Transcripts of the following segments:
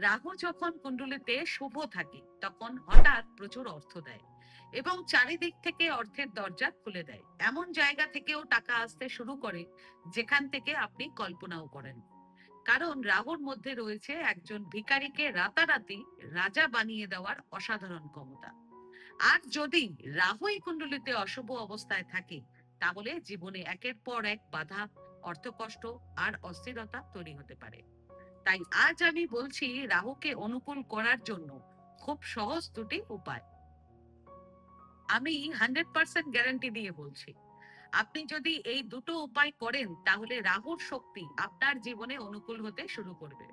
রাহু যখন কুণ্ডলিতে শুভ থাকে তখন হঠাৎ প্রচুর অর্থ দেয় এবং চারিদিক থেকে অর্থের দরজা খুলে দেয়। এমন জায়গা থেকেও টাকা আসতে শুরু করে যেখান থেকে আপনি কল্পনাও করেন, কারণ রাহুর মধ্যে রয়েছে একজন ভিখারিকে রাতারাতি রাজা বানিয়ে দেওয়ার অসাধারণ ক্ষমতা। আর যদি রাহুই কুণ্ডলিতে অশুভ অবস্থায় থাকে, তাহলে জীবনে একের পর এক বাধা, অর্থকষ্ট আর অস্থিরতা তৈরি হতে পারে। তাই আজ আমি বলছি রাহুকে অনুকূল করার জন্য খুব সহজ দুটি উপায়। আমি 100% গ্যারান্টি দিয়ে বলছি, আপনি যদি এই দুটো উপায় করেন তাহলে রাহুর শক্তি আপনার জীবনে অনুকূল হতে শুরু করবে।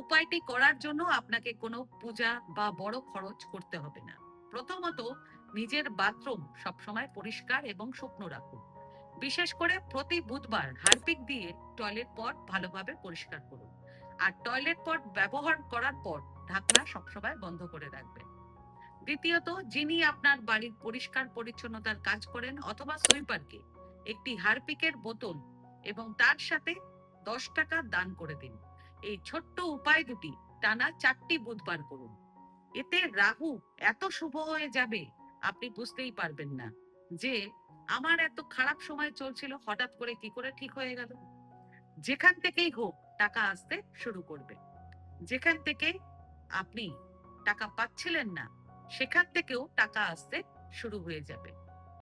উপায়টি করার জন্য আপনাকে কোনো পূজা বা বড় খরচ করতে হবে না। প্রথমত, নিজের বাথরুম সবসময় পরিষ্কার এবং শুকনো রাখুন। বিশেষ করে প্রতি বুধবার হারপিক দিয়ে টয়লেট পট ভালোভাবে পরিষ্কার করুন। আর টয়লেট পট ব্যবহার করার পর ঢাকনা সবসময় বন্ধ করে রাখবেন। দ্বিতীয়ত, যিনি আপনার বাড়ির পরিষ্কার পরিচ্ছন্নতার কাজ করেন অথবা সুইপারকে একটি হারপিকের বোতল এবং তার সাথে 10 টাকা দান করে দিন। এই ছোট্ট উপায় দুটি টানা 4টি বুধবার করুন। এতে রাহু এত শুভ হয়ে যাবে, আপনি বুঝতেই পারবেন না যে আমার এত খারাপ সময় চলছিল, হঠাৎ করে কি করে ঠিক হয়ে গেল। যেখান থেকেই হোক টাকা আসতে শুরু করবে। যেখান থেকে আপনি টাকা পাচ্ছিলেন না, সেখান থেকেও টাকা আসতে শুরু হয়ে যাবে।